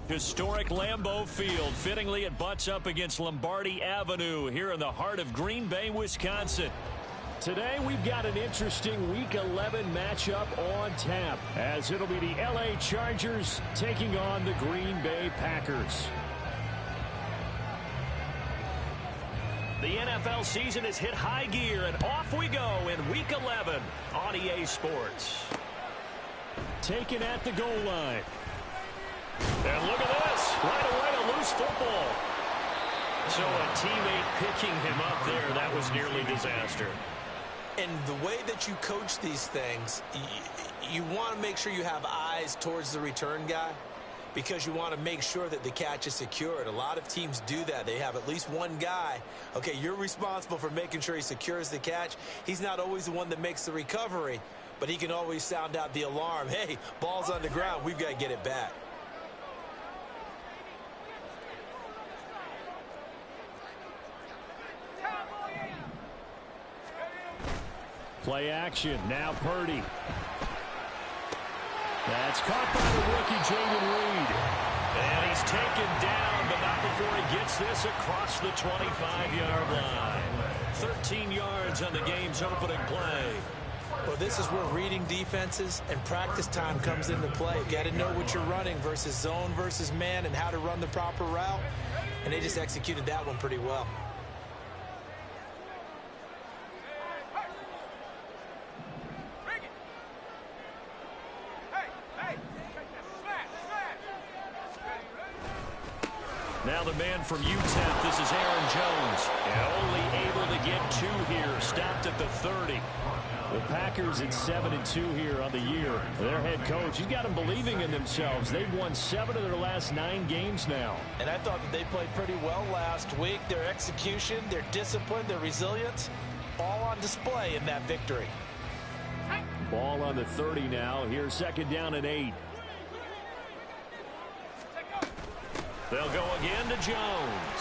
Historic Lambeau Field. Fittingly, it butts up against Lombardi Avenue here in the heart of Green Bay, Wisconsin. Today, we've got an interesting Week 11 matchup on tap, as it'll be the LA Chargers taking on the Green Bay Packers. The NFL season has hit high gear, and off we go in Week 11 on EA Sports. Taken at the goal line. And look at this. Right away, a loose football. So a teammate picking him up there, that was nearly disaster. And the way that you coach these things, you want to make sure you have eyes towards the return guy because you want to make sure that the catch is secured. A lot of teams do that. They have at least one guy. Okay, you're responsible for making sure he secures the catch. He's not always the one that makes the recovery, but he can always sound out the alarm. Hey, ball's on the ground. We've got to get it back. Play action. Now Purdy. That's caught by the rookie, Jaden Reed. And he's taken down, but not before he gets this across the 25-yard line. 13 yards on the game's opening play. Well, this is where reading defenses and practice time comes into play. You got to know what you're running versus zone versus man and how to run the proper route. And they just executed that one pretty well. Now the man from UTEP, this is Aaron Jones. And only able to get 2 here, stopped at the 30. The Packers at 7-2 here on the year. Their head coach, he's got them believing in themselves. They've won 7 of their last 9 games now. And I thought that they played pretty well last week. Their execution, their discipline, their resilience, all on display in that victory. Ball on the 30 now. Here's 2nd down and 8. They'll go again to Jones.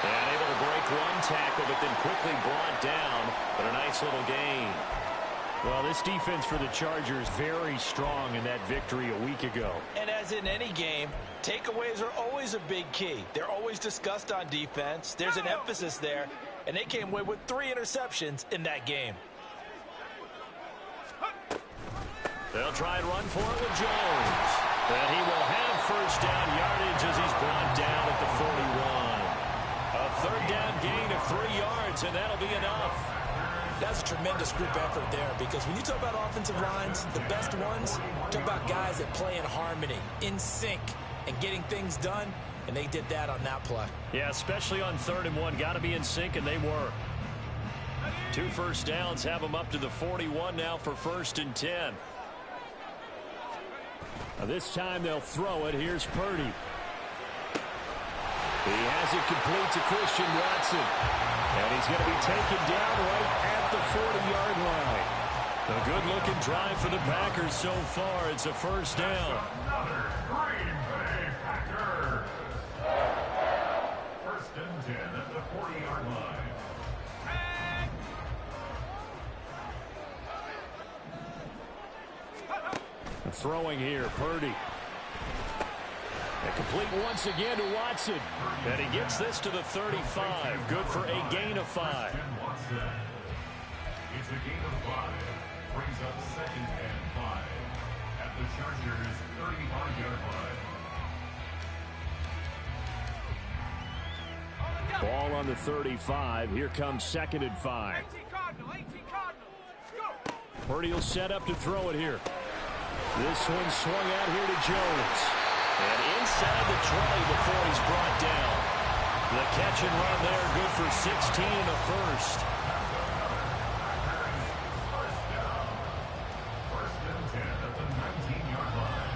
And able to break one tackle, but then quickly brought down. But a nice little gain. Well, this defense for the Chargers very strong in that victory a week ago. And as in any game, takeaways are always a big key. They're always discussed on defense. There's an emphasis there. And they came away with 3 interceptions in that game. They'll try and run for it with Jones. And he will have 1st down yardage as he's brought down at the 41. A 3rd down gain of 3 yards, and that'll be enough. That's a tremendous group effort there because when you talk about offensive lines, the best ones, talk about guys that play in harmony, in sync, and getting things done, and they did that on that play. Yeah, especially on 3rd and 1. Got to be in sync, and they were. 2 first downs have them up to the 41 now for 1st and 10. Now this time they'll throw it. Here's Purdy. He has it complete to Christian Watson. And he's going to be taken down right at the 40-yard line. A good-looking drive for the Packers so far. It's a 1st down. Another Green Bay Packers. 1st and 10 at the 40-yard line. Throwing here, Purdy. And complete once again to Watson. And he gets this to the 35. Good for a gain of 5. It's a gain of 5. Brings up 2nd and 5 at the Chargers' 35-yard line. Ball on the 35. Here comes 2nd and 5. Purdy will set up to throw it here. This one swung out here to Jones. And inside the 20 before he's brought down. The catch and run there, good for 16 and a 1st. 1st and 10 at the 19-yard line.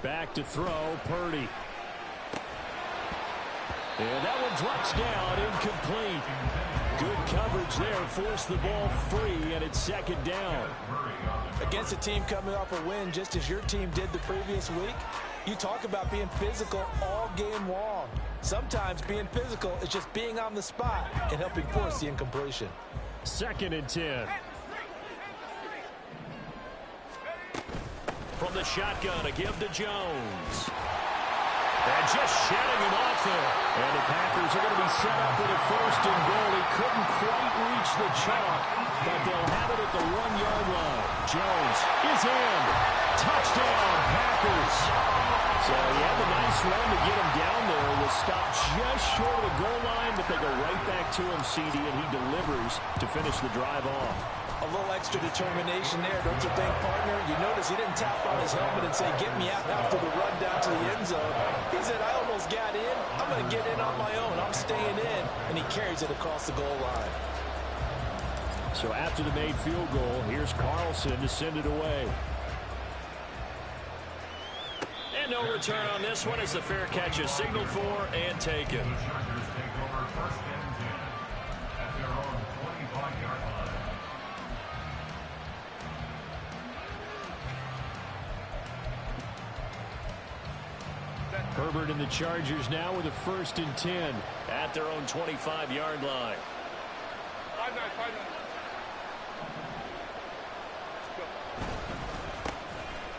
Back to throw, Purdy. And that one drops down, incomplete. Good coverage there, forced the ball free, and it's 2nd down. Against a team coming off a win just as your team did the previous week, You talk about being physical all game long. Sometimes being physical is just being on the spot and helping force the incompletion. 2nd and 10. From the shotgun, a give to Jones. And just shedding him off there. And the Packers are going to be set up with a 1st and goal. He couldn't quite reach the chalk, but they'll have it at the 1-yard line. Jones is in. Touchdown, Packers. So he had the nice run to get him down there. Was stopped just short of the goal line, but they go right back to him, CD, and he delivers to finish the drive off. A little extra determination there, don't you think, partner? You notice he didn't tap on his helmet and say, get me out after the run down to the end zone. He said, I almost got in. I'm going to get in on my own. I'm staying in. And he carries it across the goal line. So after the made field goal, here's Carlson to send it away. And no return on this one as the fair catch is signaled for and taken. The Chargers take over 1st and 10 at their own 25-yard line. Herbert and the Chargers now with a 1st and 10 at their own 25-yard line.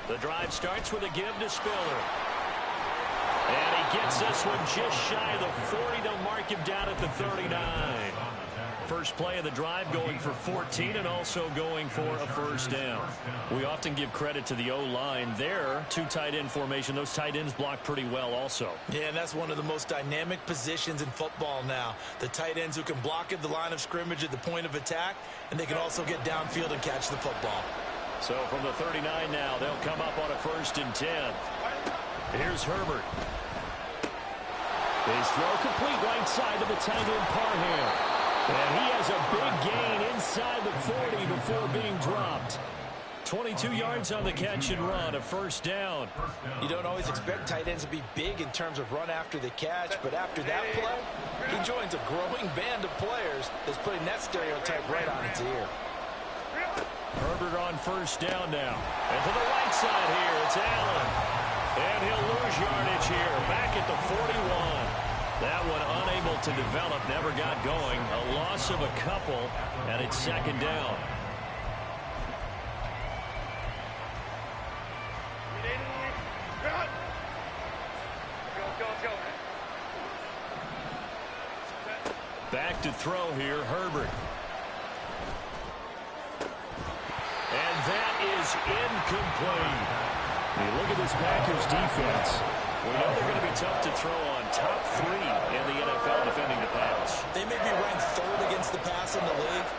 The drive starts with a give to Spiller. And he gets this one just shy of the 40. They'll mark him down at the 39. First play of the drive going for 14 and also going for a 1st down. We often give credit to the O-line there. 2 tight end formation. Those tight ends block pretty well also. Yeah, and that's one of the most dynamic positions in football now. The tight ends who can block at the line of scrimmage at the point of attack, and they can also get downfield and catch the football. So from the 39 now, they'll come up on a 1st and 10. Here's Herbert. His throw complete right side to the tight end Parham. And he has a big gain inside the 40 before being dropped. 22 yards on the catch and run, a 1st down. You don't always expect tight ends to be big in terms of run after the catch, but after that play, he joins a growing band of players that's putting that stereotype right on its ear. Herbert on 1st down now. And to the right side here, it's Allen. And he'll lose yardage here, back at the 41. That one unable to develop, never got going. A loss of a couple, and it's 2nd down. Back to throw here, Herbert. And that is incomplete. You look at this Packers defense. We know they're going to be tough to throw on. Top 3 in the NFL defending the pass. They may be ranked 3rd against the pass in the league,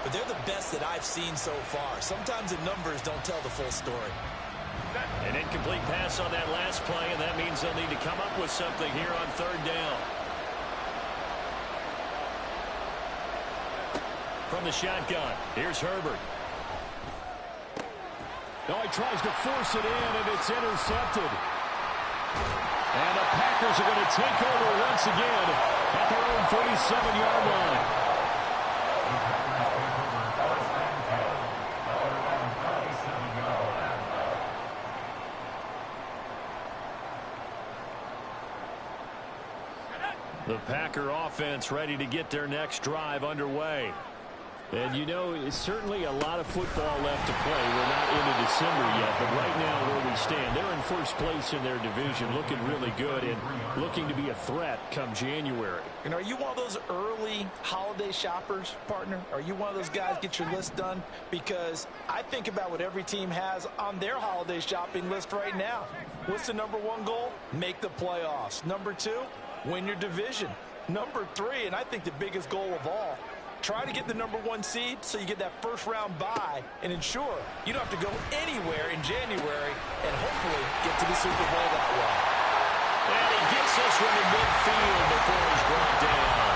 but they're the best that I've seen so far. Sometimes the numbers don't tell the full story. An incomplete pass on that last play, and that means they'll need to come up with something here on 3rd down. From the shotgun, here's Herbert. No, he tries to force it in, and it's intercepted. And the Packers are going to take over once again at their own 47-yard line. The Packer offense ready to get their next drive underway. And, you know, it's certainly a lot of football left to play. We're not into December yet, but right now where we stand, they're in 1st place in their division, looking really good and looking to be a threat come January. And are you one of those early holiday shoppers, partner? Are you one of those guys get your list done? Because I think about what every team has on their holiday shopping list right now. What's the #1 goal? Make the playoffs. #2, win your division. #3, and I think the biggest goal of all, try to get the #1 seed so you get that 1st-round bye and ensure you don't have to go anywhere in January and hopefully get to the Super Bowl that way. And he gets this one to midfield before he's brought down.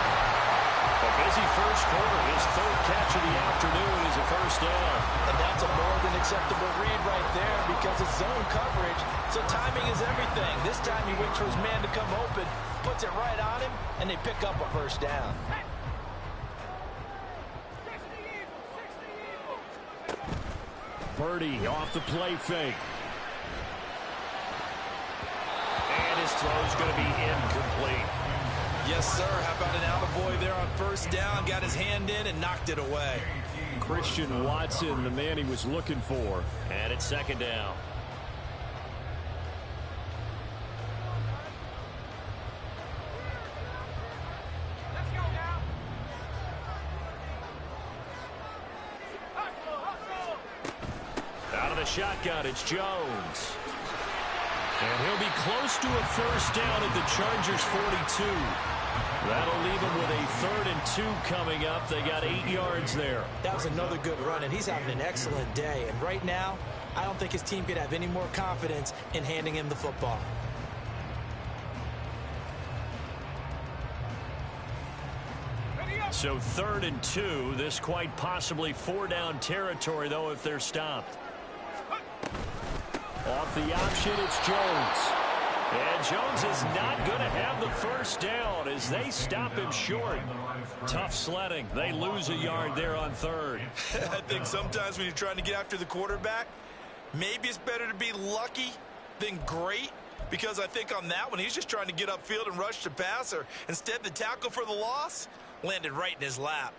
A busy 1st quarter. His 3rd catch of the afternoon is a 1st down. And that's a more than acceptable read right there because it's zone coverage, so timing is everything. This time he waits for his man to come open, puts it right on him, and they pick up a 1st down. Purdy off the play fake. this throw is going to be incomplete. Yes, sir. How about an attaboy there on first down? Got his hand in and knocked it away. Christian Watson, the man he was looking for. And it's second down. Out of the shotgun, it's Jones. And he'll be close to a first down at the Chargers' 42. That'll leave him with a 3rd and 2 coming up. They got 8 yards there. That was another good run, and he's having an excellent day. And right now, I don't think his team could have any more confidence in handing him the football. So 3rd and 2. This quite possibly 4-down territory, though, if they're stopped. Off the option, it's Jones. And Jones is not going to have the first down as they stop him short. Tough sledding. They lose a yard there on 3rd. I think sometimes when you're trying to get after the quarterback, maybe it's better to be lucky than great. Because I think on that one, he's just trying to get upfield and rush the passer. Instead, the tackle for the loss landed right in his lap.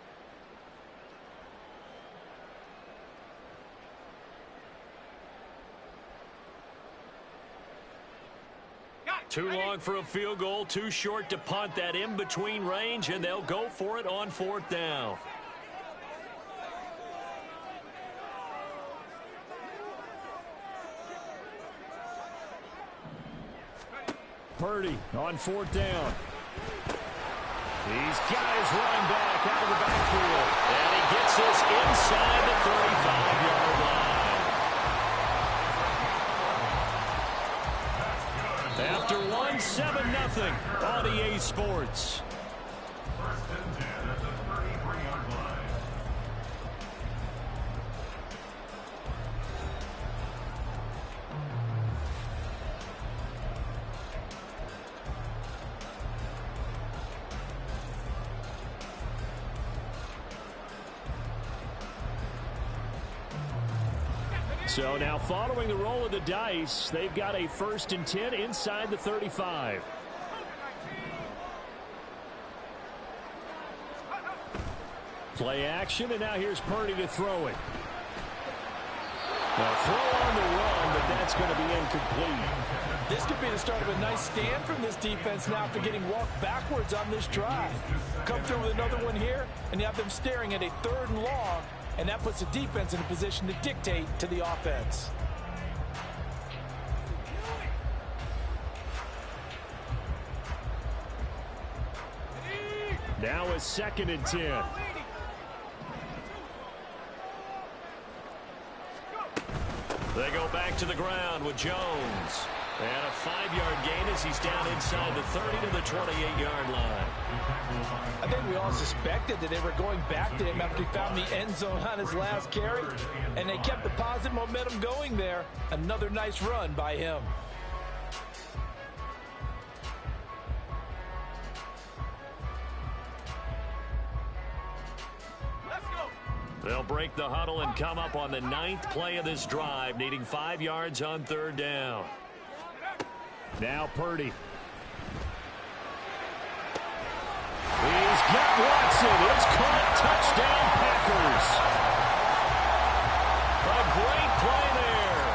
Too long for a field goal, too short to punt. That in-between range, and they'll go for it on 4th down. Purdy on 4th down. He's got his running back out of the backfield. And he gets this inside the 35-yard line. After 1, 7-0 on EA Sports. First and 10 at the 33-yard line. So now following the roll of the dice, they've got a 1st and 10 inside the 35. Play action, and now here's Purdy to throw it. Now throw on the run, but that's going to be incomplete. This could be the start of a nice stand from this defense now after getting walked backwards on this drive. Come through with another one here, and you have them staring at a 3rd and long. And that puts the defense in a position to dictate to the offense. Now a 2nd and 10. They go back to the ground with Jones. And a 5-yard gain as he's down inside the 30 to the 28-yard line. I think we all suspected that they were going back to him after he found the end zone on his last carry. And they kept the positive momentum going there. Another nice run by him. They'll break the huddle and come up on the 9th play of this drive, needing 5 yards on 3rd down. Now Purdy. He's got Watson. It's caught. Touchdown, Packers. A great play there.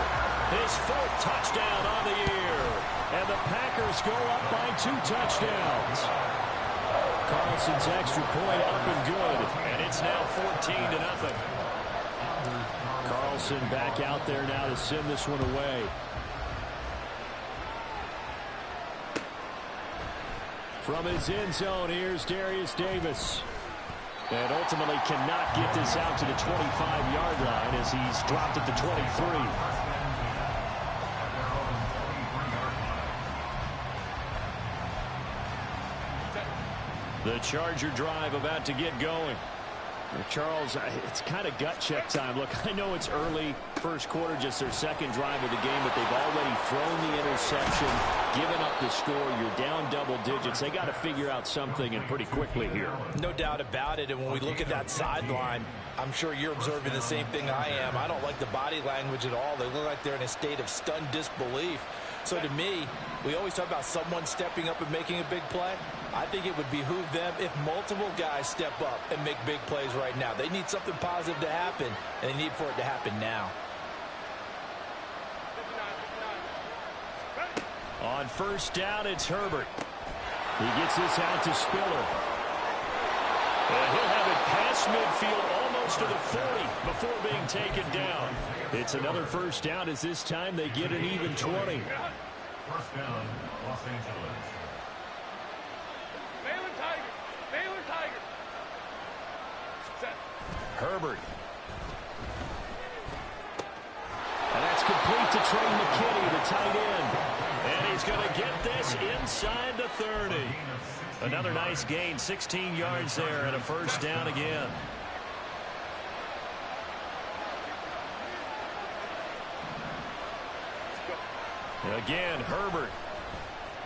His 4th touchdown on the year. And the Packers go up by 2 touchdowns. Carlson's extra point up and good. And it's now 14-0. Carlson back out there now to send this one away. From his end zone, here's Darius Davis. And ultimately cannot get this out to the 25-yard line as he's dropped at the 23. The Charger drive about to get going. Charles, it's kind of gut check time. Look, I know it's early, first quarter, just their 2nd drive of the game, but they've already thrown the interception, given up the score. You're down double digits. They got to figure out something, and pretty quickly here. No doubt about it. And when we look at that sideline, I'm sure you're observing the same thing I am. I don't like the body language at all. They look like they're in a state of stunned disbelief. So to me, we always talk about someone stepping up and making a big play. I think it would behoove them if multiple guys step up and make big plays right now. They need something positive to happen, and they need for it to happen now. On first down, it's Herbert. He gets this out to Spiller. And he'll have it past midfield almost to the 40 before being taken down. It's another first down as this time they get an even 20. First down, Los Angeles. Baylor Tigers. Herbert. And that's complete to Trey McKinney, the tight end. And he's going to get this inside the 30. Another nice gain, 16 yards there, and a first down again. Again, Herbert.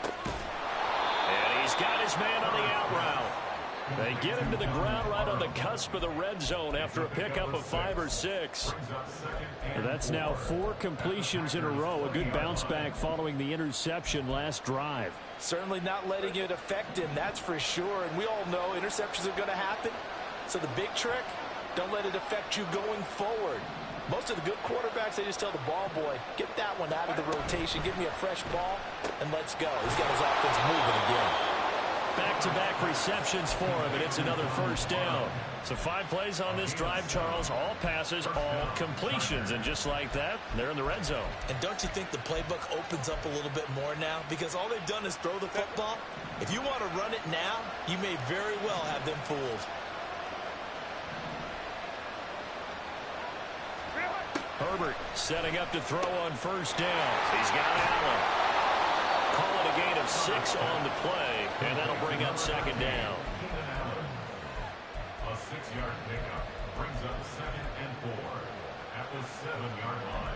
And he's got his man on the out route. They get him to the ground right on the cusp of the red zone after a pickup of 5 or 6. That's now 4 completions in a row. A good bounce back following the interception last drive. Certainly not letting it affect him, that's for sure. And we all know interceptions are going to happen. So the big trick, don't let it affect you going forward. Most of the good quarterbacks, they just tell the ball boy, get that one out of the rotation, give me a fresh ball, and let's go. He's got his offense moving again. Back-to-back receptions for him, and it's another first down. So 5 plays on this drive, Charles. All passes, all completions. And just like that, they're in the red zone. And don't you think the playbook opens up a little bit more now? Because all they've done is throw the football. If you want to run it now, you may very well have them fooled. Herbert setting up to throw on first down. He's got Allen. Call it a gain of 6 on the play, and that'll bring up second down. A 6-yard pickup brings up 2nd and 4 at the 7-yard line.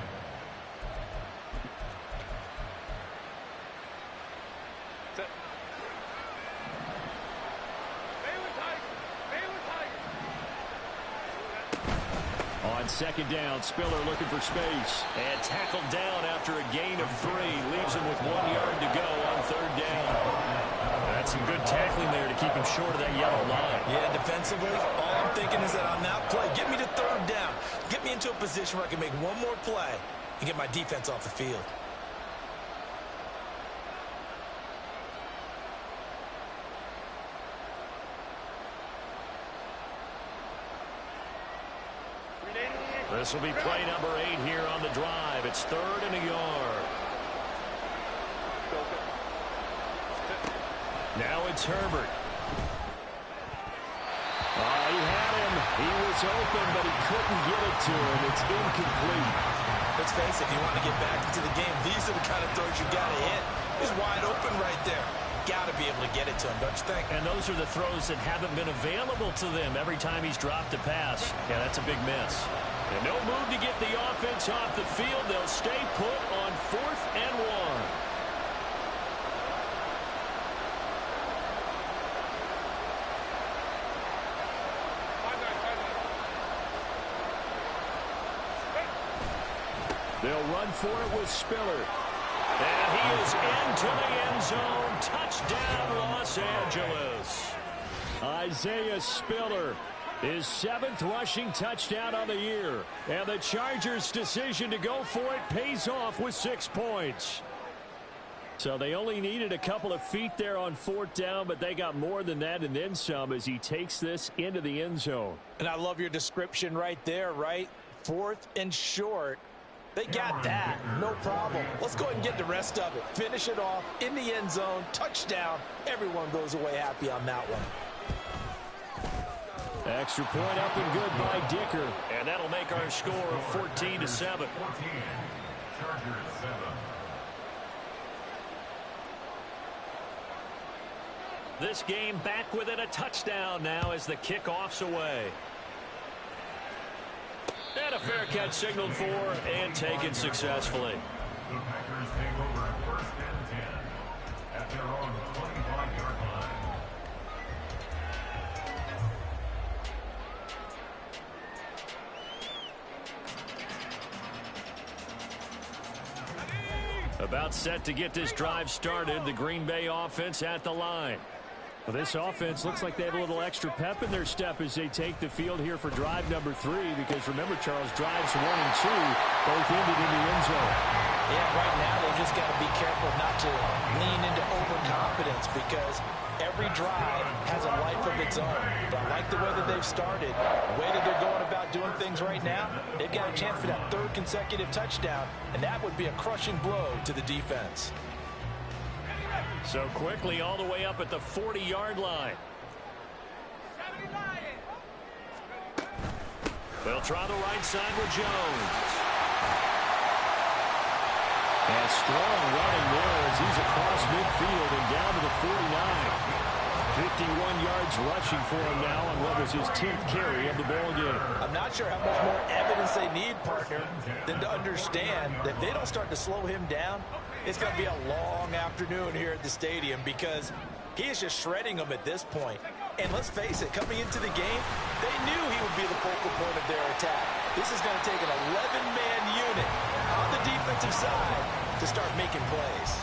On second down, Spiller looking for space. And tackled down after a gain of 3. Leaves him with 1 yard to go on third down. That's some good tackling there to keep him short of that yellow line. Yeah, defensively, all I'm thinking is that on that play, get me to third down. Get me into a position where I can make one more play and get my defense off the field. This will be play number 8 here on the drive. It's 3rd and a yard. Now it's Herbert. He had him. He was open, but he couldn't get it to him. It's incomplete. Let's face it, if you want to get back into the game, these are the kind of throws you got to hit. He's wide open right there. Got to be able to get it to him, don't you think? And those are the throws that haven't been available to them every time he's dropped a pass. Yeah, that's a big miss. And no move to get the offense off the field. They'll stay put on 4th and 1. They'll run for it with Spiller. And he is into the end zone. Touchdown, Los Angeles. Isaiah Spiller, his 7th rushing touchdown on the year. And the Chargers' decision to go for it pays off with 6 points. So they only needed a couple of feet there on 4th down, but they got more than that and then some as he takes this into the end zone. And I love your description right there, right? 4th and short. They got that. No problem. Let's go ahead and get the rest of it. Finish it off in the end zone. Touchdown. Everyone goes away happy on that one. Extra point up and good by Dicker. And that'll make our score 14-7. 14. Chargers 7. This game back within a touchdown now as the kickoff's away. And a fair catch signaled for and taken successfully. The Packers take over 1st and 10 at their own 25-yard line. About set to get this drive started. The Green Bay offense at the line. Well, this offense looks like they have a little extra pep in their step as they take the field here for drive number 3. Because remember, Charles, drives 1 and 2 both ended in the end zone. Yeah, right now they just got to be careful not to lean into overconfidence because every drive has a life of its own. But I like the way that they've started, the way that they're going about doing things right now. They've got a chance for that 3rd consecutive touchdown, and that would be a crushing blow to the defense. So quickly all the way up at the 40-yard line. They'll try the right side with Jones. And strong running there as he's across midfield and down to the 49. 51 yards rushing for him now on what was his 10th carry of the ball game. I'm not sure how much more evidence they need, partner, than to understand that if they don't start to slow him down, it's going to be a long afternoon here at the stadium because he is just shredding them at this point. And let's face it, coming into the game, they knew he would be the focal point of their attack. This is going to take an 11-man unit on the defensive side to start making plays.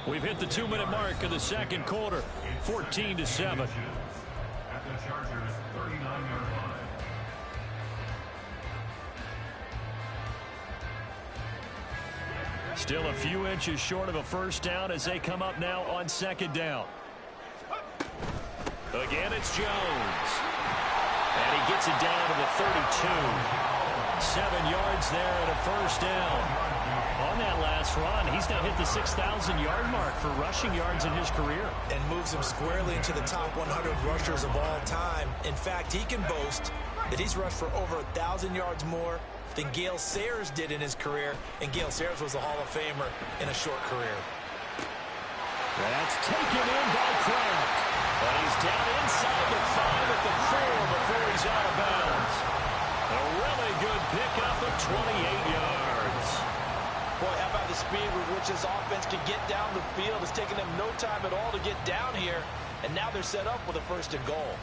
We've hit the 2-minute mark of the second quarter, 14-7. At the Chargers' 39-yard line. Still a few inches short of a first down as they come up now on second down. Again, it's Jones. And he gets it down to the 32. 7 yards there and a first down. On that last run, he's now hit the 6,000-yard mark for rushing yards in his career. And moves him squarely into the top 100 rushers of all time. In fact, he can boast that he's rushed for over 1,000 yards more than Gale Sayers did in his career. And Gale Sayers was a Hall of Famer in a short career. That's taken in by Kraft. But he's down inside the 5 at the 4 before he's out of bounds. A really good pickup of 28 yards. Boy, how about the speed with which this offense can get down the field? It's taken them no time at all to get down here, and now they're set up with a 1st and goal.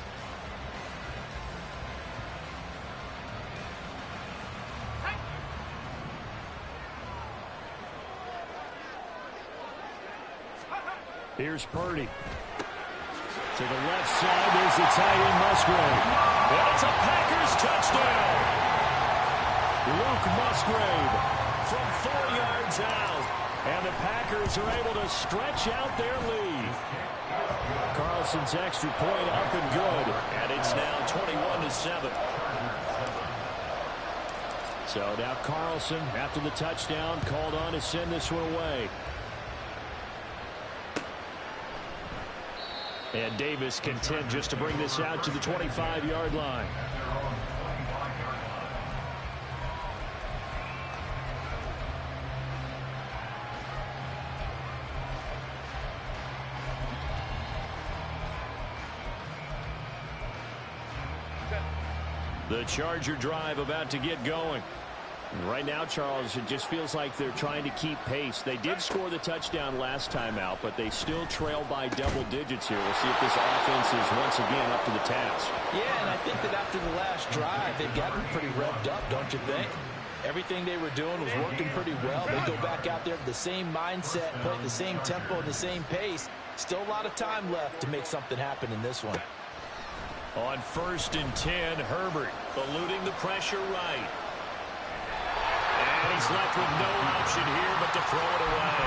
Here's Purdy. To the left side, there's the tight end Musgrave. And it's a Packers touchdown. Luke Musgrave From 4 yards out. And the Packers are able to stretch out their lead. Carlson's extra point up and good. And it's now 21-7. So now Carlson, after the touchdown, called on to send this one away. And Davis content just to bring this out to the 25-yard line. The Charger drive about to get going. Right now, Charles, it just feels like they're trying to keep pace. They did score the touchdown last time out, but they still trail by double digits here. We'll see if this offense is once again up to the task. Yeah, and I think that after the last drive, they've gotten pretty revved up, don't you think? Everything they were doing was working pretty well. They go back out there with the same mindset, play at the same tempo, and the same pace. Still a lot of time left to make something happen in this one. On 1st and 10, Herbert eluding the pressure right. And he's left with no option here but to throw it away.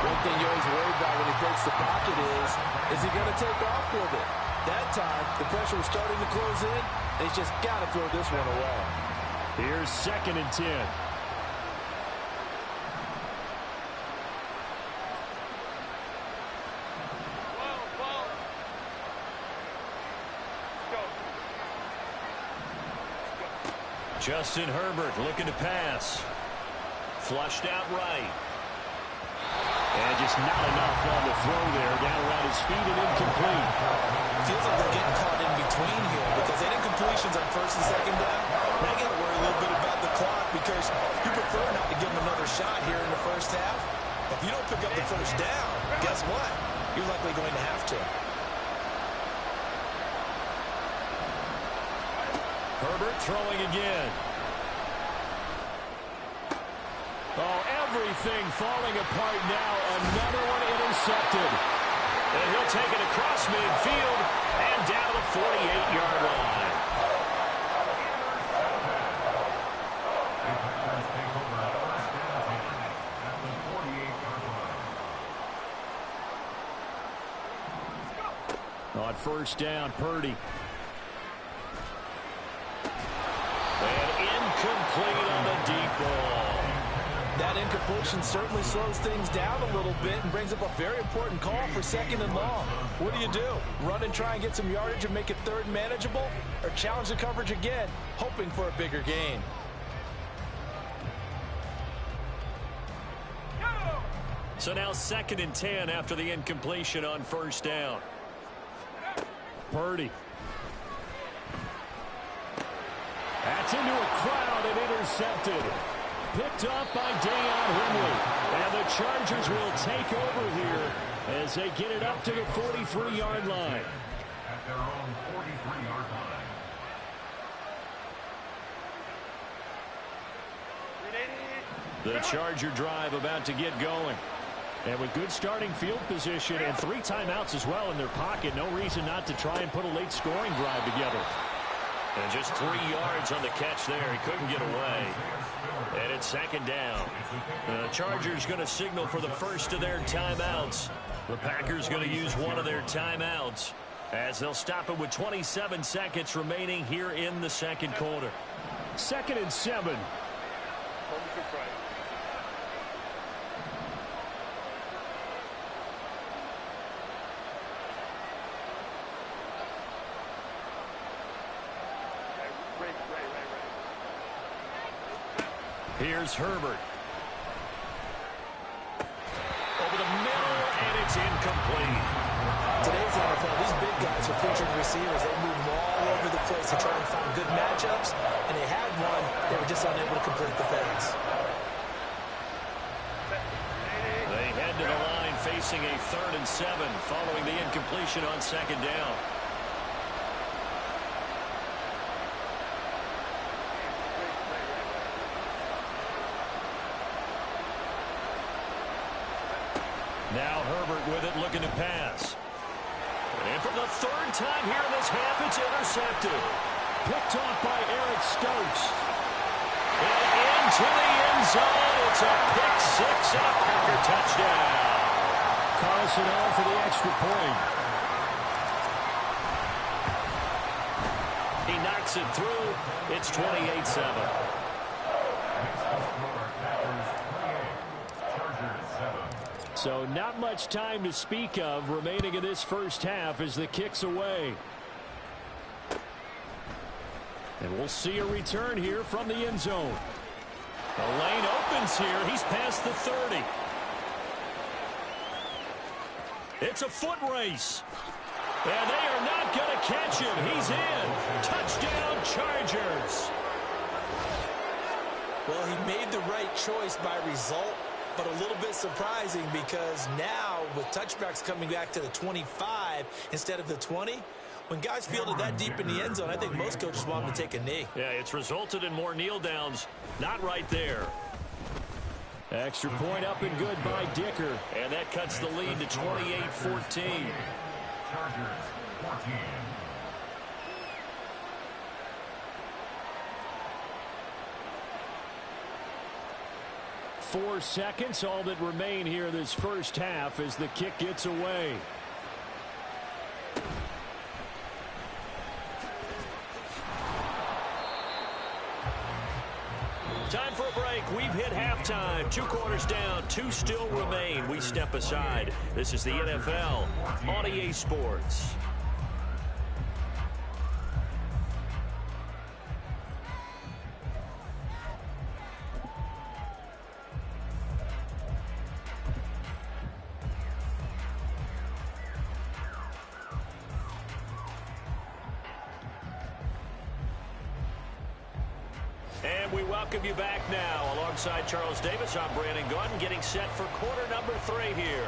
One thing you always worry about when he breaks the pocket is he going to take off with it? That time, the pressure was starting to close in. He's just got to throw this one away. Here's 2nd and 10. Justin Herbert looking to pass. Flushed out right. And just not enough on the throw there. Down around his feet and incomplete. Feels like they're getting caught in between here because they did completions on 1st and 2nd down. Now you got to worry a little bit about the clock because you prefer not to give them another shot here in the first half. If you don't pick up the first down, guess what? You're likely going to have to. Herbert throwing again. Oh, everything falling apart now. Another one intercepted. And he'll take it across midfield and down to the 48-yard line. On first down, Purdy. And incomplete on the deep ball. That incompletion certainly slows things down a little bit and brings up a very important call for second and long. What do? Run and try and get some yardage and make it third and manageable? Or challenge the coverage again, hoping for a bigger gain? So now 2nd and 10 after the incompletion on first down. Purdy. That's into a crowd and intercepted. Picked off by Deion Henry. And the Chargers will take over here as they get it up to the 43-yard line. At their own 43-yard line. The Charger drive about to get going. And with good starting field position and 3 timeouts as well in their pocket, no reason not to try and put a late scoring drive together. And just 3 yards on the catch there. He couldn't get away. And it's 2nd down. The Chargers going to signal for the first of their timeouts. The Packers going to use one of their timeouts as they'll stop it with 27 seconds remaining here in the second quarter. 2nd and 7. Here's Herbert. Over the middle, and it's incomplete. Today's NFL, these big guys are featured receivers. They move them all over the place to try and find good matchups, and they had one. They were just unable to complete the pass. They head to the line facing a 3rd and 7 following the incompletion on 2nd down. Now Herbert with it, looking to pass. And for the 3rd time here in this half, it's intercepted. Picked off by Eric Stokes. And into the end zone. It's a pick 6 and a Packer touchdown. Carlson on for the extra point. He knocks it through. It's 28-7. So not much time to speak of remaining in this first half as the kick's away. And we'll see a return here from the end zone. The lane opens here. He's past the 30. It's a foot race. And they are not going to catch him. He's in. Touchdown, Chargers. Well, he made the right choice by result, but a little bit surprising because now with touchbacks coming back to the 25 instead of the 20, when guys fielded that deep in the end zone, I think most coaches want them to take a knee. Yeah, it's resulted in more kneel downs. Not right there. Extra point up and good by Dicker. And that cuts the lead to 28-14. Chargers 14. 4 seconds, all that remain here this first half as the kick gets away. Time for a break. We've hit halftime. 2 quarters down. 2 still remain. We step aside. This is the NFL on EA Sports. And we welcome you back now. Alongside Charles Davis, I'm Brandon Gaudin, getting set for quarter number 3 here.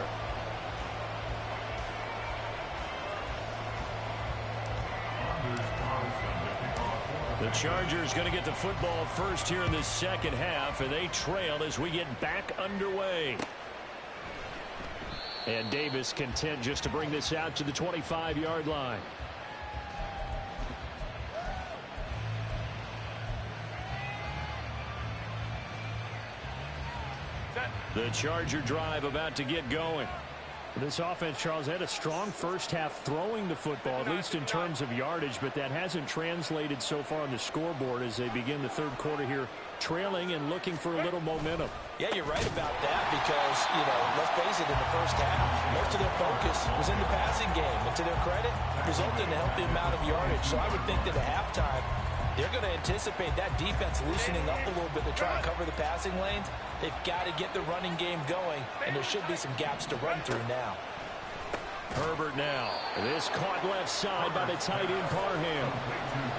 Anders Carlson to kick off quarter The Chargers going to get the football first here in the second half, and they trail as we get back underway. And Davis content just to bring this out to the 25-yard line. The Charger drive about to get going. This offense, Charles, had a strong first half throwing the football, at least in terms of yardage, but that hasn't translated so far on the scoreboard as they begin the third quarter here, trailing and looking for a little momentum. Yeah, you're right about that because, let's face it, in the first half, most of their focus was in the passing game. And to their credit, resulted in a healthy amount of yardage. So I would think that at halftime, they're going to anticipate that defense loosening up a little bit to try and cover the passing lanes. They've got to get the running game going, and there should be some gaps to run through now. Herbert now. This caught left side by the tight end Parham.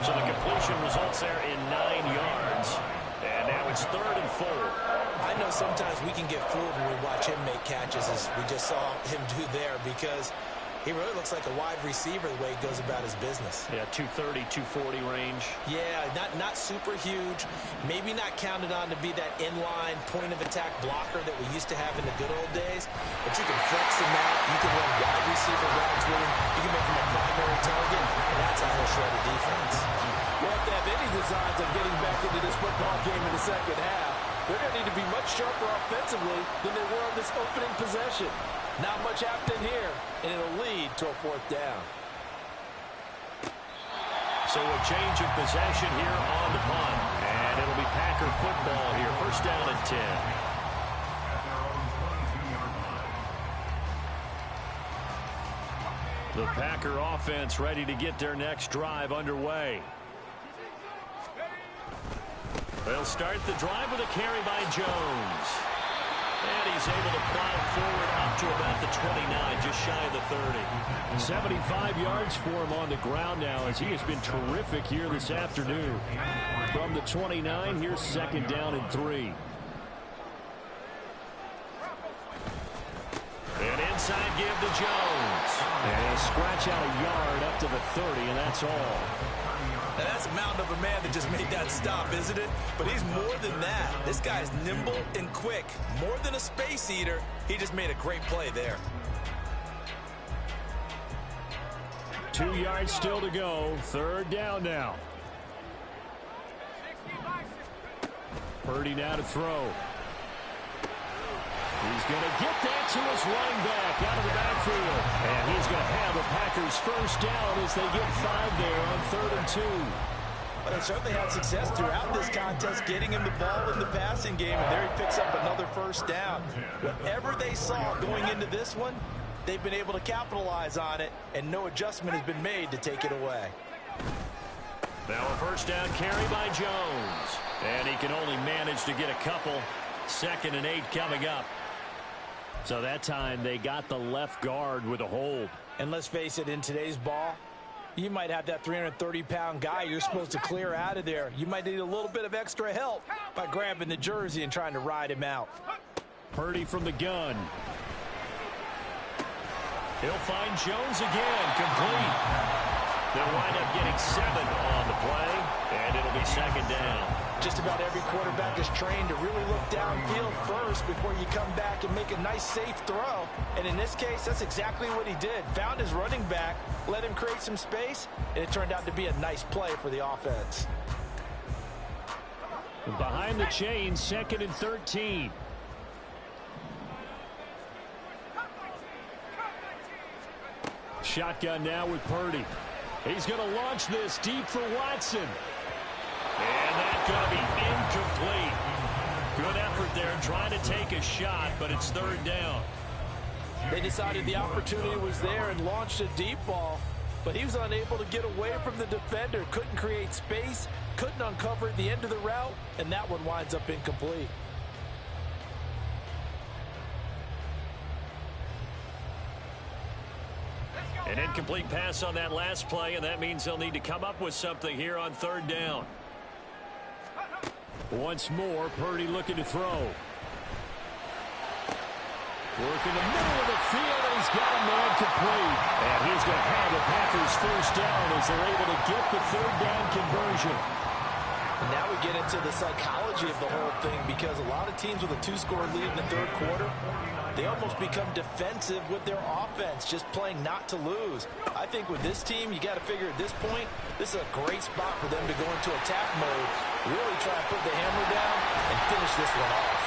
So the completion results there in 9 yards. And now it's 3rd and 4. I know sometimes we can get fooled when we watch him make catches, as we just saw him do there, because he really looks like a wide receiver the way he goes about his business. Yeah, 230, 240 range. Yeah, not super huge. Maybe not counted on to be that inline point-of-attack blocker that we used to have in the good old days. But you can flex him out. You can run wide receiver routes with him. You can make him a primary target, and that's how he'll shred a defense. Well, if they have any designs of getting back into this football game in the second half, they're going to need to be much sharper offensively than they were on this opening possession. Not much happening here, and it'll lead to a 4th down. So a change of possession here on the punt. And it'll be Packer football here. 1st down and 10. The Packer offense ready to get their next drive underway. They'll start the drive with a carry by Jones. And he's able to plow forward up to about the 29, just shy of the 30. 75 yards for him on the ground now as he has been terrific here this afternoon. From the 29, here's 2nd down and 3. And inside give to Jones. And he'll scratch out a yard up to the 30, and that's all. Now, that's a mountain of a man that just made that stop, isn't it? But he's more than that. This guy's nimble and quick. More than a space eater, he just made a great play there. 2 yards still to go. 3rd down now. Purdy now to throw. He's going to get that to his running back out of the backfield. And he's going to have a Packers 1st down as they get 5 there on 3rd and 2. Well, they certainly had success throughout this contest getting him the ball in the passing game, and there he picks up another 1st down. Whatever they saw going into this one, they've been able to capitalize on it, and no adjustment has been made to take it away. Now a 1st down carry by Jones. And he can only manage to get a couple. 2nd and 8 coming up. So that time they got the left guard with a hold. And let's face it, in today's ball, you might have that 330-pound guy you're supposed to clear out of there. You might need a little bit of extra help by grabbing the jersey and trying to ride him out. Purdy from the gun. He'll find Jones again, complete. They'll wind up getting 7 on the play, and it'll be 2nd down. Just about every quarterback is trained to really look downfield first before you come back and make a nice, safe throw. And in this case, that's exactly what he did. Found his running back, let him create some space, and it turned out to be a nice play for the offense. Behind the chains, 2nd and 13. Shotgun now with Purdy. He's going to launch this deep for Watson. And that's going to be incomplete. Good effort there trying to take a shot, but it's 3rd down. They decided the opportunity was there and launched a deep ball, but he was unable to get away from the defender, couldn't create space, couldn't uncover at the end of the route, and that one winds up incomplete. An incomplete pass on that last play, and that means they'll need to come up with something here on 3rd down. Once more, Purdy looking to throw. Working the middle of the field, and he's got a man complete. And he's going to have the Packers first down as they're able to get the third down conversion. And now we get into the psychology of the whole thing, because a lot of teams with a 2-score lead in the third quarter, they almost become defensive with their offense, just playing not to lose. I think with this team, you got to figure at this point, this is a great spot for them to go into attack mode, really try to put the hammer down and finish this one off.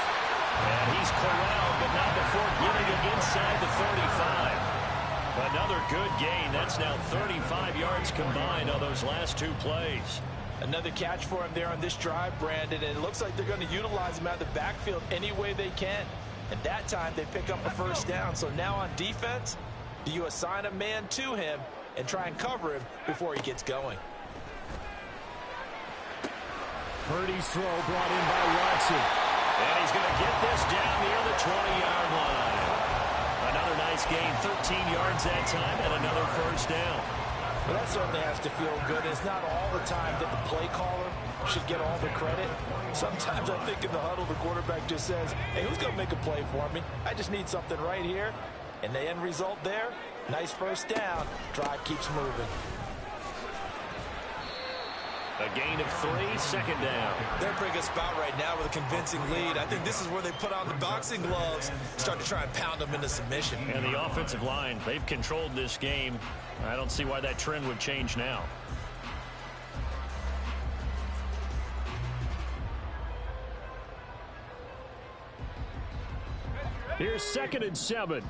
And he's corralled, but not before getting it inside the 35. Another good gain. That's now 35 yards combined on those last 2 plays. Another catch for him there on this drive, Brandon, and it looks like they're going to utilize him out of the backfield any way they can. And that time, they pick up a first down. So now on defense, do you assign a man to him and try and cover him before he gets going? Purdy's throw brought in by Watson. And he's going to get this down near the 20-yard line. Another nice gain, 13 yards that time, and another first down. Well, that certainly has to feel good. It's not all the time that the play caller should get all the credit. Sometimes I think in the huddle, the quarterback just says, hey, who's going to make a play for me? I just need something right here. And the end result there, nice first down. Drive keeps moving. A gain of 3, second down. They're in a pretty good spot right now with a convincing lead. I think this is where they put on the boxing gloves, start to try and pound them into submission. And the offensive line, they've controlled this game. I don't see why that trend would change now. Here's 2nd and 7.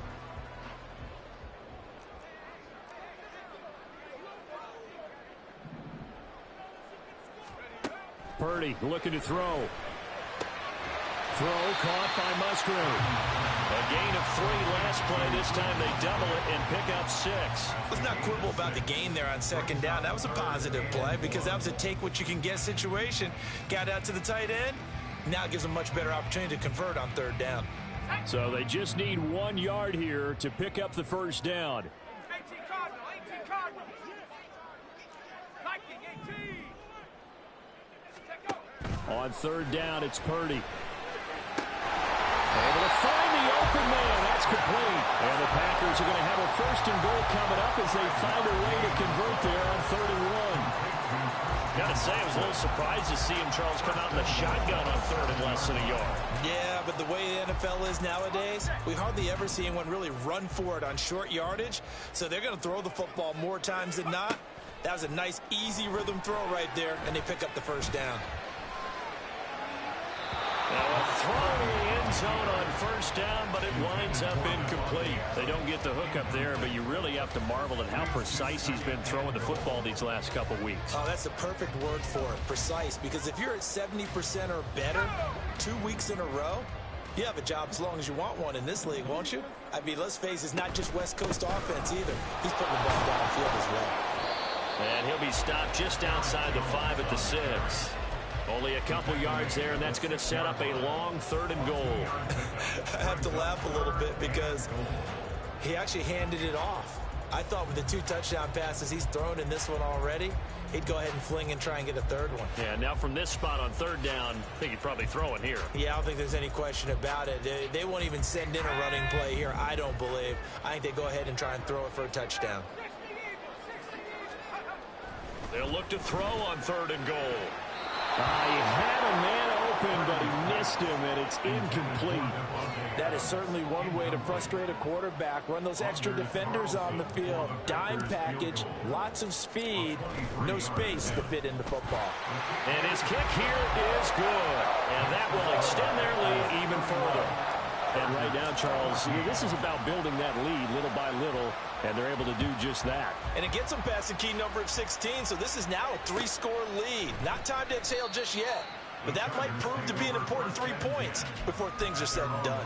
Purdy looking to throw. Throw caught by Musgrave. A gain of 3 last play. This time they double it and pick up 6. Let's not quibble about the gain there on second down. That was a positive play because that was a take-what-you-can-get situation. Got out to the tight end. Now it gives them a much better opportunity to convert on third down. So they just need 1 yard here to pick up the first down. 18 Cardinal, 18 Cardinal. Viking, 18. On third down, it's Purdy. Able to find the open man. That's complete. And the Packers are going to have a first and goal coming up as they find a way to convert there on 3rd and 1. Got to say, I was a little surprised to see him, Charles, come out in the shotgun on 3rd and less than a yard. Yeah, but the way the NFL is nowadays, we hardly ever see anyone really run for it on short yardage. So they're going to throw the football more times than not. That was a nice, easy rhythm throw right there, and they pick up the first down. Now a throw in the end zone on first down, but it winds up incomplete. They don't get the hook up there, but you really have to marvel at how precise he's been throwing the football these last couple weeks. Oh, that's the perfect word for it, precise, because if you're at 70% or better 2 weeks in a row, you have a job as long as you want one in this league, won't you? I mean, let's face it, it's not just West Coast offense either. He's putting the ball downfield as well. And he'll be stopped just outside the 5 at the 6. Only a couple yards there, and that's going to set up a long 3rd and goal. I have to laugh a little bit because he actually handed it off. I thought with the 2 touchdown passes he's thrown in this one already, he'd go ahead and fling and try and get a 3rd one. Yeah, now from this spot on 3rd down, I think he'd probably throw it here. Yeah, I don't think there's any question about it. They won't even send in a running play here, I don't believe. I think they go ahead and try and throw it for a touchdown. They'll look to throw on 3rd and goal. He had a man open, but he missed him, and it's incomplete. That is certainly one way to frustrate a quarterback. Run those extra defenders on the field. Dime package, lots of speed, no space to fit in the football. And his kick here is good. And that will extend their lead even further. And right now, Charles, this is about building that lead little by little, and they're able to do just that. And it gets them past the key number of 16, so this is now a 3-score lead. Not time to exhale just yet, but that might prove to be an important 3 points before things are said and done.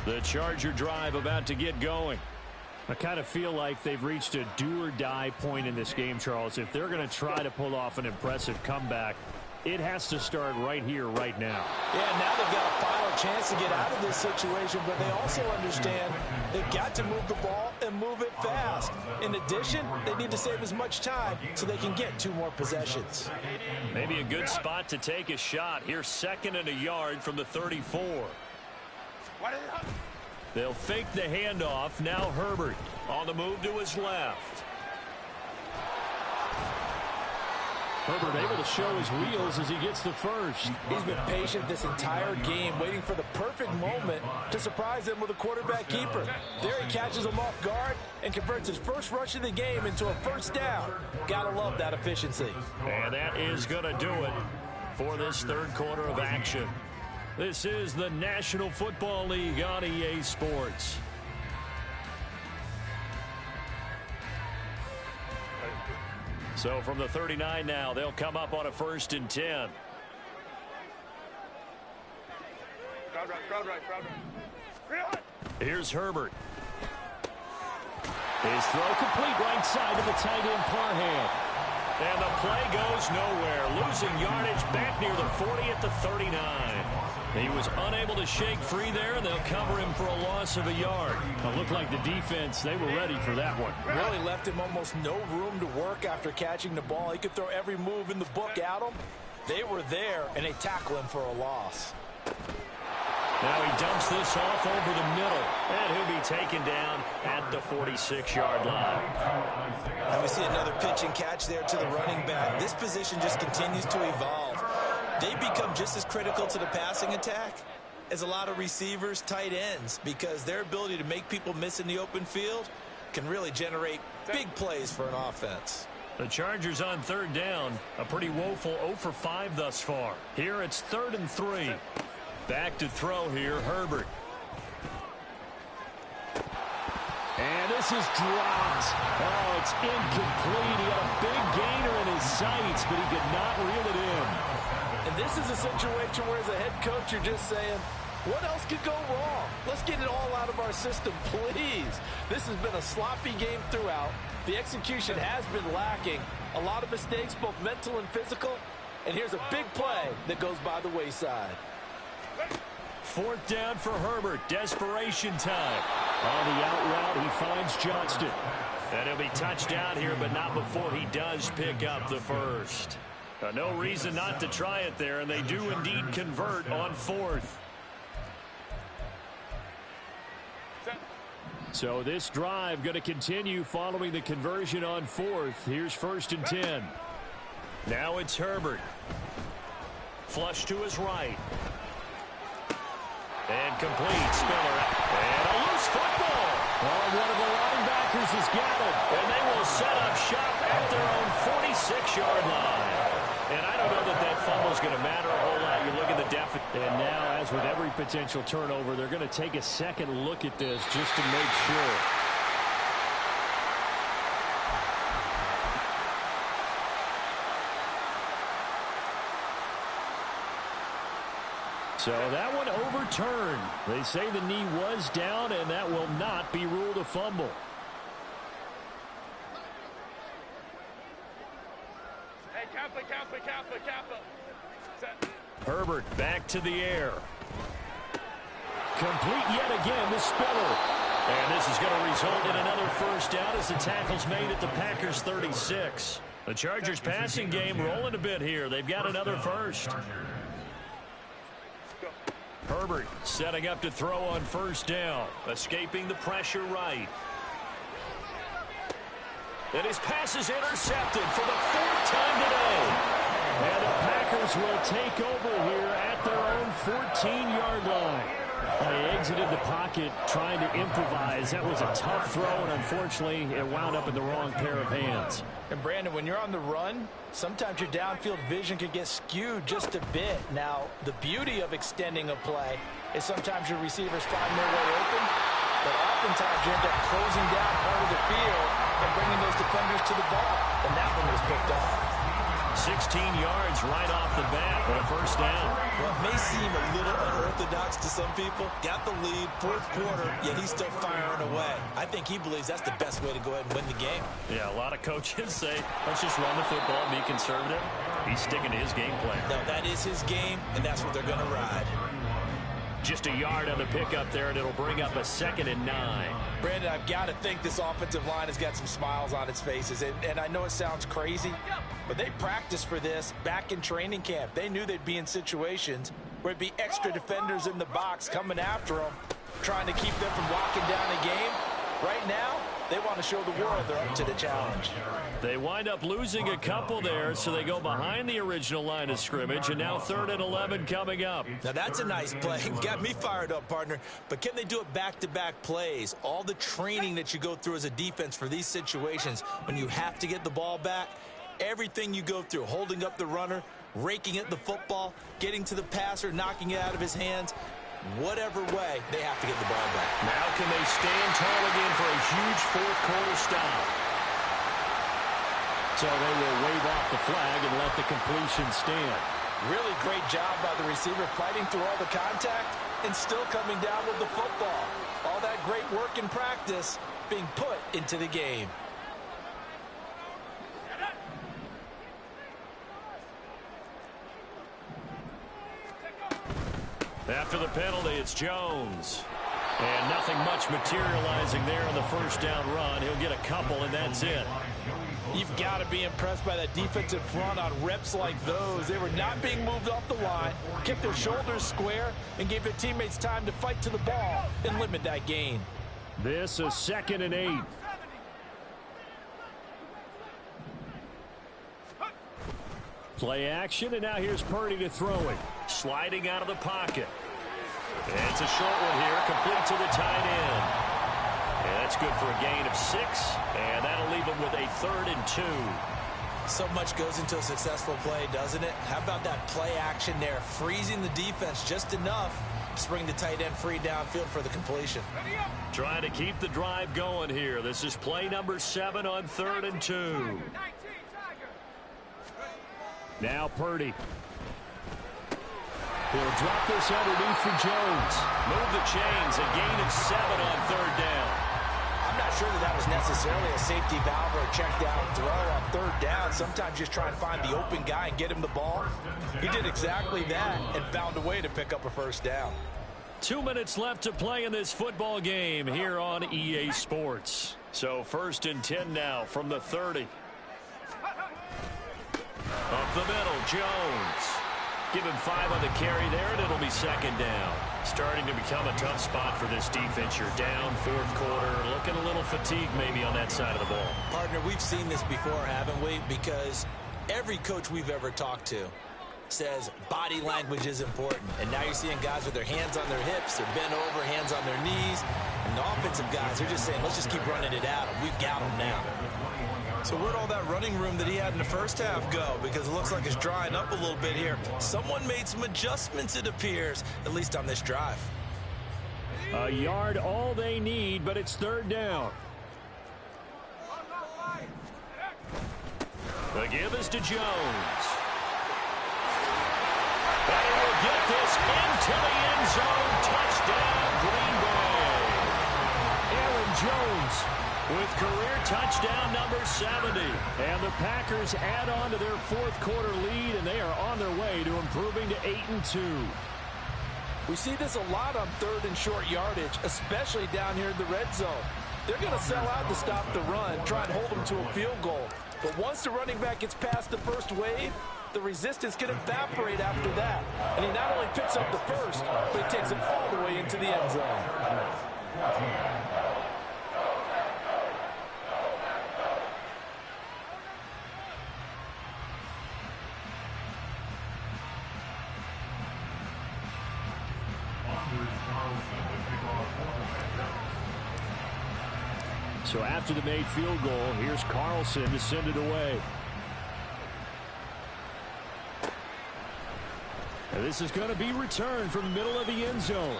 The Charger drive about to get going. I kind of feel like they've reached a do-or-die point in this game, Charles. If they're going to try to pull off an impressive comeback, it has to start right here, right now. Yeah, now they've got a final chance to get out of this situation, but they also understand they've got to move the ball and move it fast. In addition, they need to save as much time so they can get 2 more possessions. Maybe a good spot to take a shot. Here's 2nd and a yard from the 34. They'll fake the handoff. Now Herbert on the move to his left. Herbert able to show his wheels as he gets the first. He's been patient this entire game, waiting for the perfect moment to surprise them with a quarterback keeper. There he catches him off guard and converts his first rush of the game into a first down. Gotta love that efficiency. And that is going to do it for this 3rd quarter of action. This is the National Football League on EA Sports. So from the 39 now, they'll come up on a 1st and 10. Crowd right. Here's Herbert. His throw complete right side to the tight end Parham. And the play goes nowhere. Losing yardage back near the 40 at the 39. He was unable to shake free there, and they'll cover him for a loss of a yard. It looked like the defense, they were ready for that one. Really left him almost no room to work after catching the ball. He could throw every move in the book at him. They were there, and they tackle him for a loss. Now he dumps this off over the middle, and he'll be taken down at the 46-yard line. And we see another pitch and catch there to the running back. This position just continues to evolve. They become just as critical to the passing attack as a lot of receivers, tight ends, because their ability to make people miss in the open field can really generate big plays for an offense. The Chargers on 3rd down, a pretty woeful 0 for 5 thus far. Here it's 3rd and 3. Back to throw here, Herbert. And this is dropped. Oh, it's incomplete. He had a big gainer in his sights, but he could not reel it in. And this is a situation where as a head coach you're just saying, what else could go wrong? Let's get it all out of our system, please. This has been a sloppy game throughout. The execution has been lacking. A lot of mistakes, both mental and physical. And here's a big play that goes by the wayside. 4th down for Herbert. Desperation time. On the out route, he finds Johnston. And he'll be touched down here, but not before he does pick up the first. No reason not to try it there, and they do indeed convert on 4th. So this drive going to continue following the conversion on 4th. Here's 1st and 10. Now it's Herbert. Flush to his right. And complete. Spiller. And a loose football. Oh, one of the linebackers has got it. And they will set up shop at their own 46-yard line. And I don't know that that fumble is going to matter a whole lot. You look at the deficit. And now, as with every potential turnover, they're going to take a second look at this just to make sure. So that one overturned. They say the knee was down, and that will not be ruled a fumble. Hey, Kappa. Herbert back to the air. Complete yet again to Spiller. And this is going to result in another first down as the tackle's made at the Packers' 36. The Chargers passing game rolling a bit here. They've got another first. Herbert setting up to throw on 1st down. Escaping the pressure right. And his pass is intercepted for the 4th time today. And the Packers will take over here at their own 14-yard line. They exited the pocket trying to improvise. That was a tough throw, and unfortunately, it wound up in the wrong pair of hands. And Brandon, when you're on the run, sometimes your downfield vision can get skewed just a bit. Now, the beauty of extending a play is sometimes your receivers find their way open, but oftentimes you end up closing down part of the field and bringing those defenders to the ball. And that one was picked off. 16 yards right off the bat for a first down. Well, it may seem a little unorthodox to some people. Got the lead, 4th quarter, yet he's still firing away. I think he believes that's the best way to go ahead and win the game. Yeah, a lot of coaches say, let's just run the football and be conservative. He's sticking to his game plan. No, that is his game, and that's what they're going to ride. Just a yard on the pickup there, and it'll bring up a 2nd and 9. Brandon, I've got to think this offensive line has got some smiles on its faces. And I know it sounds crazy, but they practiced for this back in training camp. They knew they'd be in situations where it'd be extra defenders in the box coming after them, trying to keep them from locking down a game. Right now, they want to show the world they're up to the challenge. They wind up losing a couple there, so they go behind the original line of scrimmage, and now 3rd and 11 coming up. Now, that's a nice play. Got me fired up, partner. But can they do it back-to-back plays? All the training that you go through as a defense for these situations, when you have to get the ball back, everything you go through, holding up the runner, raking at the football, getting to the passer, knocking it out of his hands, whatever way, they have to get the ball back. Now can they stand tall again for a huge 4th quarter stop? So they will wave off the flag and let the completion stand. Really great job by the receiver fighting through all the contact and still coming down with the football. All that great work in practice being put into the game. After the penalty, it's Jones. And nothing much materializing there on the 1st down run. He'll get a couple, and that's it. You've got to be impressed by that defensive front on reps like those. They were not being moved off the line, kept their shoulders square, and gave their teammates time to fight to the ball and limit that gain. This is 2nd and 8. Play action, and now here's Purdy to throw it. Sliding out of the pocket. And it's a short one here, complete to the tight end. And that's good for a gain of 6, and that'll leave him with a 3rd and 2. So much goes into a successful play, doesn't it? How about that play action there, freezing the defense just enough to bring the tight end free downfield for the completion. Trying to keep the drive going here. This is play number 7 on 3rd and 2. Now Purdy. He'll drop this underneath for Jones. Move the chains, a gain of 7 on 3rd down. I'm not sure that was necessarily a safety valve or a check down throw on 3rd down. Sometimes just try and find the open guy and get him the ball. He did exactly that and found a way to pick up a 1st down. 2 minutes left to play in this football game here on EA Sports. So 1st and 10 now from the 30. Up the middle, Jones. Give him 5 on the carry there, and it'll be 2nd down. Starting to become a tough spot for this defense. You're down 4th quarter, looking a little fatigued maybe on that side of the ball. Partner, we've seen this before, haven't we? Because every coach we've ever talked to says body language is important. And now you're seeing guys with their hands on their hips, they're bent over, hands on their knees. And the offensive guys, they're just saying, let's just keep running it at them. We've got them now. So where'd all that running room that he had in the 1st half go? Because it looks like it's drying up a little bit here. Someone made some adjustments, it appears, at least on this drive. A yard all they need, but it's 3rd down. The give is to Jones. And he will get this into the end zone. Touchdown, Green Bay. Aaron Jones with career touchdown number 70. And the Packers add on to their 4th quarter lead, and they are on their way to improving to 8-2. We see this a lot on 3rd and short yardage, especially down here in the red zone. They're going to sell out to stop the run, try and hold them to a field goal. But once the running back gets past the first wave, the resistance can evaporate after that. And he not only picks up the first, but he takes it all the way into the end zone. So after the made field goal, here's Carlson to send it away. And this is going to be returned from the middle of the end zone.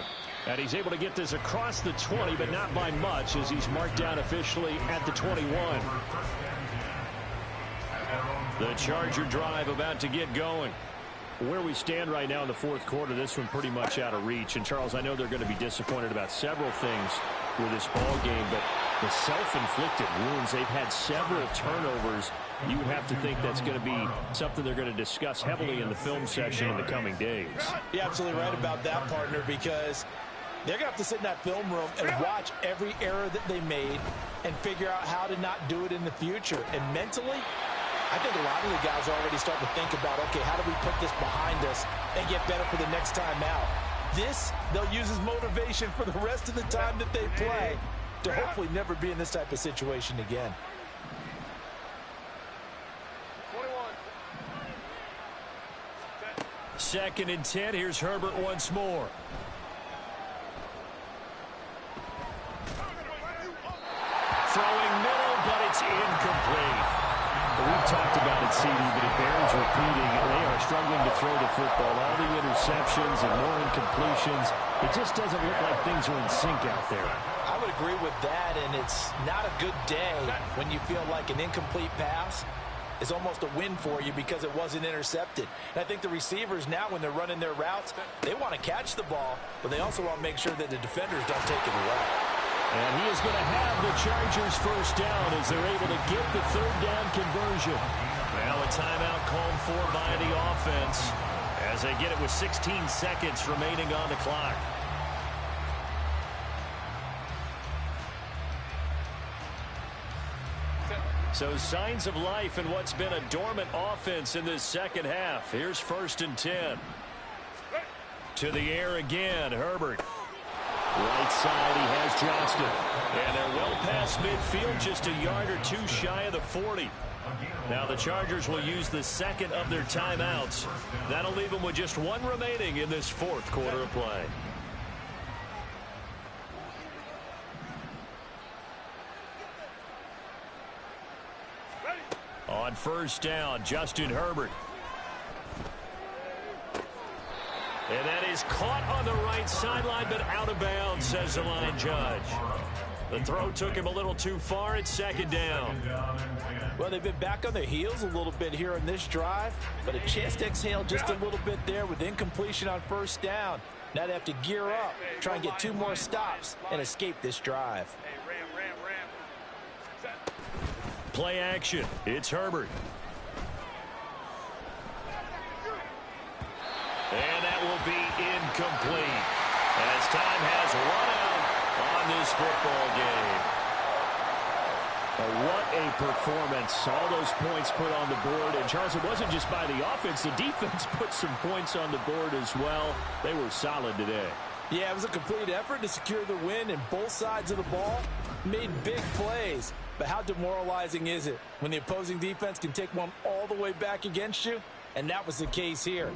And he's able to get this across the 20, but not by much, as he's marked down officially at the 21. The Charger drive about to get going. Where we stand right now in the 4th quarter, this one pretty much out of reach. And, Charles, I know they're going to be disappointed about several things with this ball game, but the self-inflicted wounds, they've had several turnovers you would have to think that's going to be something they're going to discuss heavily in the film session in the coming days. You're absolutely right about that, partner, because they're going to have to sit in that film room and watch every error that they made and figure out how to not do it in the future. And mentally, I think a lot of the guys are already starting to think about, okay, how do we put this behind us and get better for the next time out? This, they'll use as motivation for the rest of the time that they play to hopefully never be in this type of situation again. 2nd and 10. Here's Herbert once more. Throwing middle, but it's incomplete. We've talked about it, CD, but it bears repeating. They are struggling to throw the football. All the interceptions and more incompletions. It just doesn't look like things are in sync out there. I would agree with that, and it's not a good day when you feel like an incomplete pass is almost a win for you because it wasn't intercepted. And I think the receivers now, when they're running their routes, they want to catch the ball, but they also want to make sure that the defenders don't take it away. And he is going to have the Chargers first down as they're able to get the 3rd down conversion. Now a timeout called for by the offense as they get it with 16 seconds remaining on the clock. So signs of life in what's been a dormant offense in this second half. Here's 1st and 10. To the air again, Herbert. Right side, he has Johnston. And they're well past midfield, just a yard or two shy of the 40. Now the Chargers will use the 2nd of their timeouts. That'll leave them with just 1 remaining in this 4th quarter of play. On 1st down, Justin Herbert. And that is caught on the right sideline, but out of bounds, says the line judge. The throw took him a little too far. It's 2nd down. Well, they've been back on their heels a little bit here on this drive, but a chance to exhale just a little bit there with incompletion on 1st down. Now they have to gear up, try and get 2 more stops, and escape this drive. Play action. It's Herbert. And that will be incomplete as time has run out on this football game. What a performance. All those points put on the board. And, Charles, it wasn't just by the offense. The defense put some points on the board as well. They were solid today. Yeah, it was a complete effort to secure the win, and both sides of the ball made big plays. But how demoralizing is it when the opposing defense can take one all the way back against you? And that was the case here.